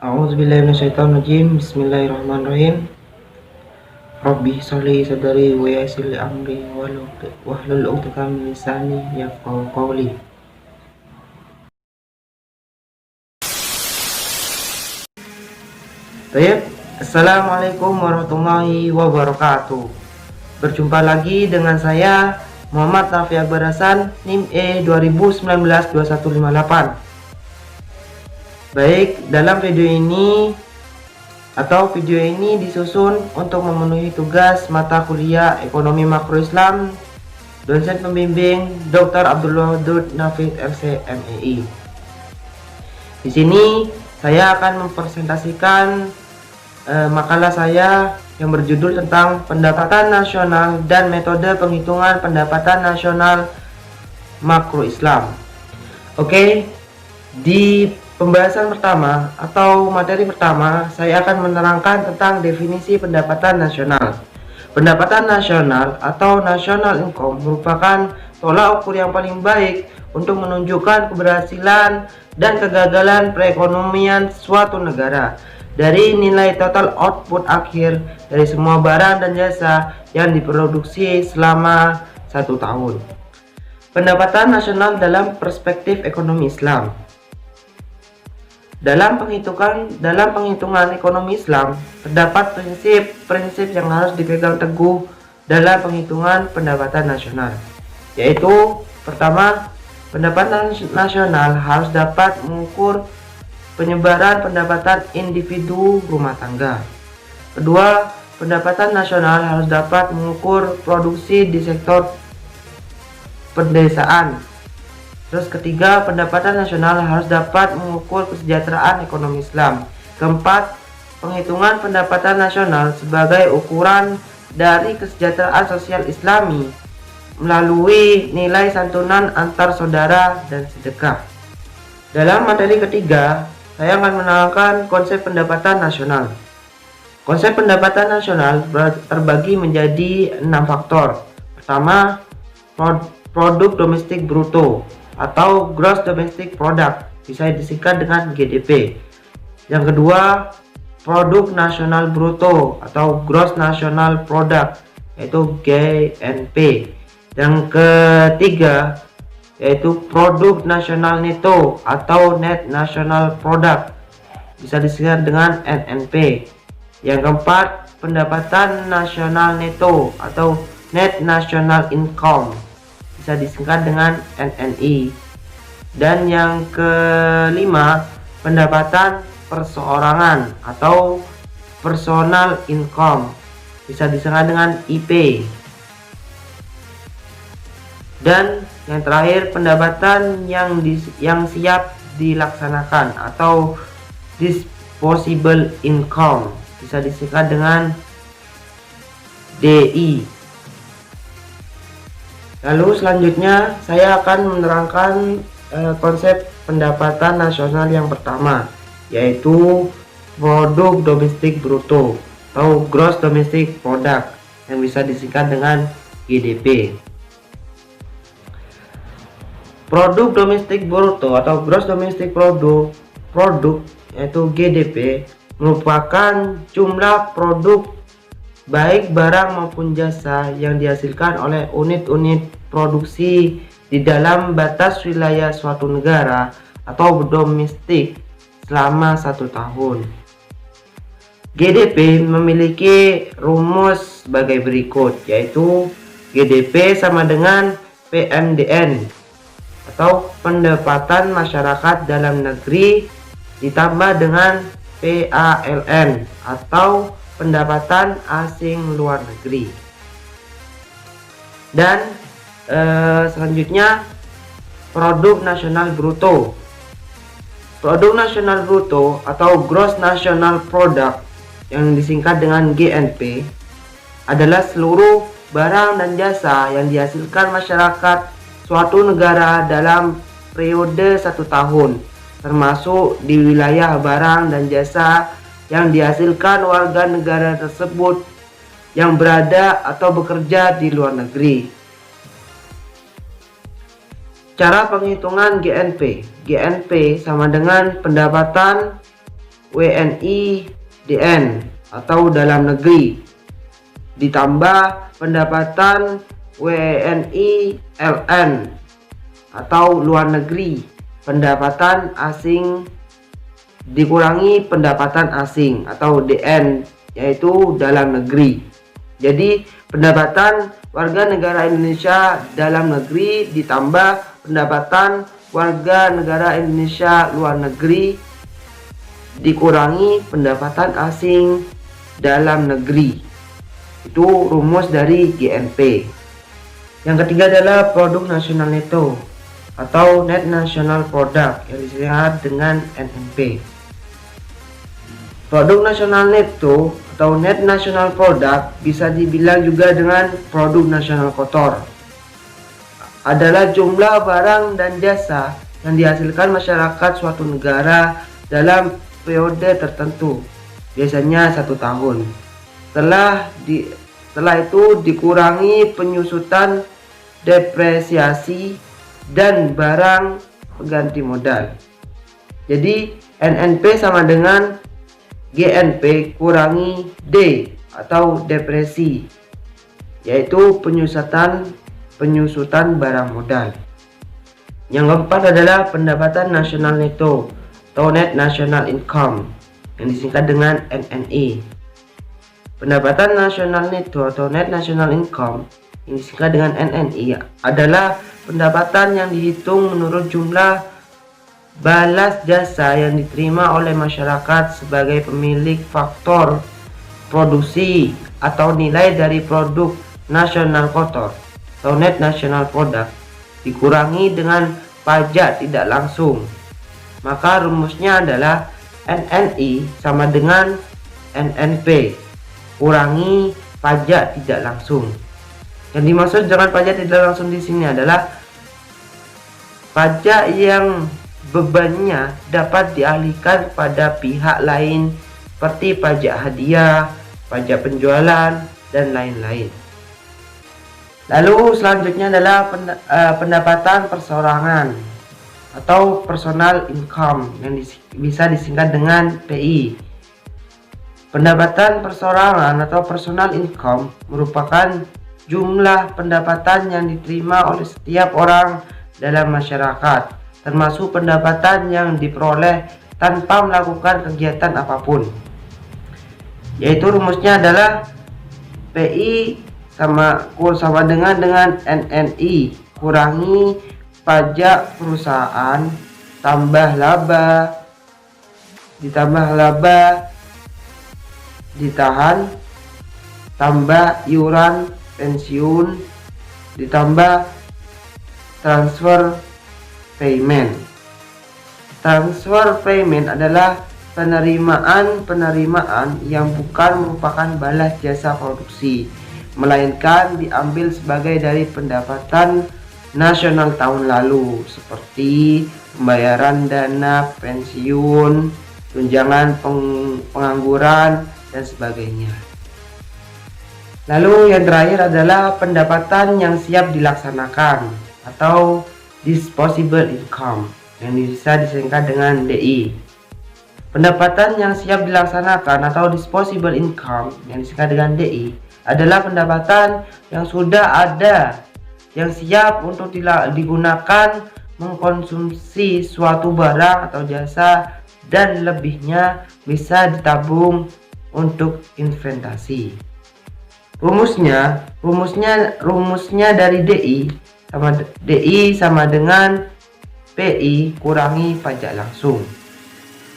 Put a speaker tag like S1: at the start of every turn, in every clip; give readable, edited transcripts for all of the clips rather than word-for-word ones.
S1: A'udzubillahi minasyaitonirrajim. Bismillahirrahmanirrahim. Rabbi sholli sadri wa yassir li amri wahlul 'uqdatam min lisani yafqahu qawli. Baik, Assalamualaikum warahmatullahi wabarakatuh. Berjumpa lagi dengan saya Muhammad Nafi Akbar Hasan, NIM E 2019-2158. Baik, dalam video ini disusun untuk memenuhi tugas mata kuliah Ekonomi Makro Islam, dosen pembimbing Dr. Abdul Wadud Nafid LC MEI. Di sini saya akan mempresentasikan makalah saya yang berjudul tentang pendapatan nasional dan metode penghitungan pendapatan nasional makro Islam. Oke, di pembahasan pertama atau materi pertama, saya akan menerangkan tentang definisi pendapatan nasional. Pendapatan nasional atau national income merupakan tolak ukur yang paling baik untuk menunjukkan keberhasilan dan kegagalan perekonomian suatu negara dari nilai total output akhir dari semua barang dan jasa yang diproduksi selama 1 tahun. Pendapatan nasional dalam perspektif ekonomi Islam. Dalam penghitungan ekonomi Islam, terdapat prinsip-prinsip yang harus dipegang teguh dalam penghitungan pendapatan nasional, yaitu pertama, pendapatan nasional harus dapat mengukur penyebaran pendapatan individu rumah tangga. Kedua, pendapatan nasional harus dapat mengukur produksi di sektor pedesaan. Terus ketiga, pendapatan nasional harus dapat mengukur kesejahteraan ekonomi Islam. Keempat, penghitungan pendapatan nasional sebagai ukuran dari kesejahteraan sosial Islami melalui nilai santunan antar saudara dan sedekah. Dalam materi ketiga, saya akan menerangkan konsep pendapatan nasional. Konsep pendapatan nasional terbagi menjadi 6 faktor. Pertama, produk domestik bruto atau gross domestic product, bisa disingkat dengan GDP. Yang kedua, produk nasional bruto atau gross national product, yaitu GNP. Yang ketiga, yaitu produk nasional neto atau net national product, bisa disingkat dengan NNP. Yang keempat, pendapatan nasional neto atau net national income, bisa disingkat dengan NNI. Dan yang kelima, pendapatan perseorangan atau personal income, bisa disingkat dengan IP. Dan yang terakhir, pendapatan yang siap dilaksanakan atau disposable income, bisa disingkat dengan DI. Lalu selanjutnya saya akan menerangkan konsep pendapatan nasional yang pertama, yaitu produk domestik bruto atau gross domestic product, yang bisa disingkat dengan GDP. Produk domestik bruto atau gross domestic product yaitu GDP merupakan jumlah produk baik barang maupun jasa yang dihasilkan oleh unit-unit produksi di dalam batas wilayah suatu negara atau domestik selama 1 tahun. GDP memiliki rumus sebagai berikut, yaitu GDP sama dengan PMDN atau pendapatan masyarakat dalam negeri ditambah dengan PALN atau pendapatan asing luar negeri. Dan selanjutnya, produk nasional bruto. Produk nasional bruto atau gross national product, yang disingkat dengan GNP, adalah seluruh barang dan jasa yang dihasilkan masyarakat suatu negara dalam periode 1 tahun, termasuk di wilayah barang dan jasa yang dihasilkan warga negara tersebut yang berada atau bekerja di luar negeri. Cara penghitungan GNP. GNP sama dengan pendapatan WNI DN atau dalam negeri, ditambah pendapatan WNI LN atau luar negeri. Pendapatan asing dikurangi pendapatan asing atau DN, yaitu dalam negeri. Jadi pendapatan warga negara Indonesia dalam negeri ditambah pendapatan warga negara Indonesia luar negeri dikurangi pendapatan asing dalam negeri. Itu rumus dari GNP. Yang ketiga adalah produk nasional neto atau Net National Product yang disingkat dengan NNP. Produk nasional neto atau Net National Product bisa dibilang juga dengan produk nasional kotor. Adalah jumlah barang dan jasa yang dihasilkan masyarakat suatu negara dalam periode tertentu, biasanya 1 tahun. Setelah itu dikurangi penyusutan, depresiasi, dan barang pengganti modal. Jadi NNP sama dengan GNP kurangi D atau depresi, yaitu penyusutan barang modal. Yang keempat adalah pendapatan nasional neto atau Net National Income yang disingkat dengan NNI. Pendapatan nasional neto atau Net National Income yang disingkat dengan NNI adalah pendapatan yang dihitung menurut jumlah balas jasa yang diterima oleh masyarakat sebagai pemilik faktor produksi atau nilai dari produk nasional kotor atau Net National Product dikurangi dengan pajak tidak langsung. Maka rumusnya adalah NNI sama dengan NNP kurangi pajak tidak langsung. Yang dimaksud dengan pajak tidak langsung di sini adalah pajak yang bebannya dapat dialihkan pada pihak lain seperti pajak hadiah, pajak penjualan, dan lain-lain. Lalu selanjutnya adalah pendapatan perseorangan atau personal income yang bisa disingkat dengan PI. Pendapatan perseorangan atau personal income merupakan jumlah pendapatan yang diterima oleh setiap orang dalam masyarakat, termasuk pendapatan yang diperoleh tanpa melakukan kegiatan apapun. Yaitu rumusnya adalah PI sama dengan NNI kurangi pajak perusahaan ditambah laba ditahan tambah iuran pensiun ditambah transfer payment. Transfer payment adalah penerimaan yang bukan merupakan balas jasa produksi, melainkan diambil sebagai dari pendapatan nasional tahun lalu seperti pembayaran dana pensiun, tunjangan pengangguran, dan sebagainya. Lalu yang terakhir adalah pendapatan yang siap dilaksanakan atau disposable income yang bisa disingkat dengan DI. Pendapatan yang siap dilaksanakan atau disposable income yang disingkat dengan DI adalah pendapatan yang sudah ada, yang siap untuk digunakan mengkonsumsi suatu barang atau jasa, dan lebihnya bisa ditabung untuk investasi. Rumusnya dari DI sama dengan PI kurangi pajak langsung.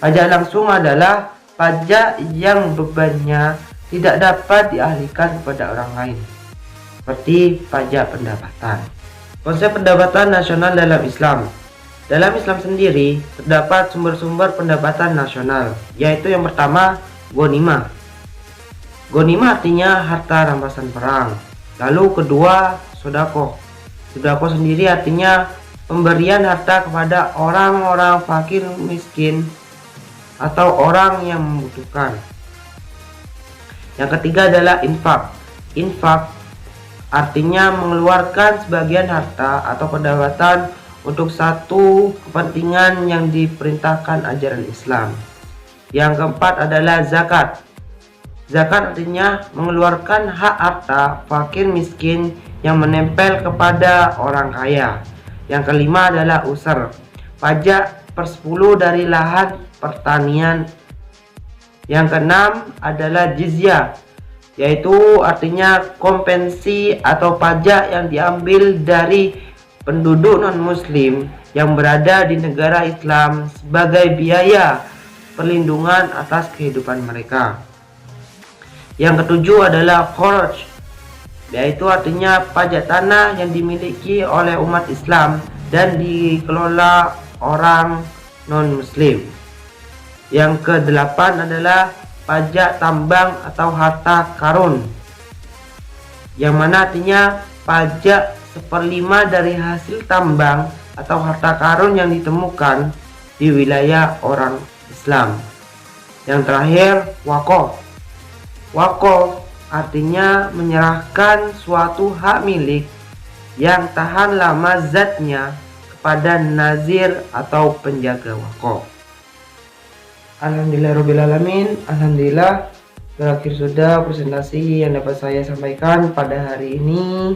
S1: Pajak langsung adalah pajak yang bebannya tidak dapat dialihkan kepada orang lain, seperti pajak pendapatan. Konsep pendapatan nasional dalam Islam. Dalam Islam sendiri terdapat sumber-sumber pendapatan nasional, yaitu yang pertama ghanimah. Ghanimah artinya harta rampasan perang. Lalu kedua sedekah. Sedekah sendiri artinya pemberian harta kepada orang-orang fakir miskin atau orang yang membutuhkan. Yang ketiga adalah infak. Infak artinya mengeluarkan sebagian harta atau pendapatan untuk satu kepentingan yang diperintahkan ajaran Islam. Yang keempat adalah zakat. Zakat artinya mengeluarkan hak harta fakir miskin yang menempel kepada orang kaya. Yang kelima adalah usr, pajak per 10 dari lahan pertanian. Yang keenam adalah jizyah, yaitu artinya kompensi atau pajak yang diambil dari penduduk non-muslim yang berada di negara Islam sebagai biaya perlindungan atas kehidupan mereka. Yang ketujuh adalah kharaj, yaitu artinya pajak tanah yang dimiliki oleh umat Islam dan dikelola orang non-muslim. Yang kedelapan adalah pajak tambang atau harta karun, yang mana artinya pajak 1/5 dari hasil tambang atau harta karun yang ditemukan di wilayah orang Islam. Yang terakhir, wakaf. Wakaf artinya menyerahkan suatu hak milik yang tahan lama zatnya kepada nazir atau penjaga wakaf. Alhamdulillahirobbilalamin. Alhamdulillah, berakhir sudah presentasi yang dapat saya sampaikan pada hari ini.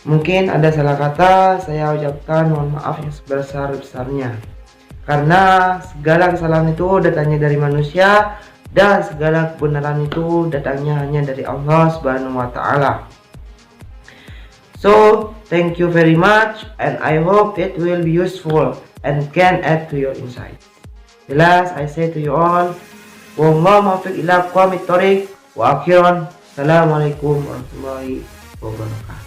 S1: Mungkin ada salah kata, saya ucapkan mohon maaf yang sebesar-besarnya, karena segala kesalahan itu datangnya dari manusia dan segala kebenaran itu datangnya hanya dari Allah Subhanahu wa Ta'ala. So, thank you very much, and I hope it will be useful and can add to your insight. Last, I say to you all, wallahu muwaffiq ila aqwamit thoriq wa akhiran. Assalamualaikum warahmatullahi wabarakatuh.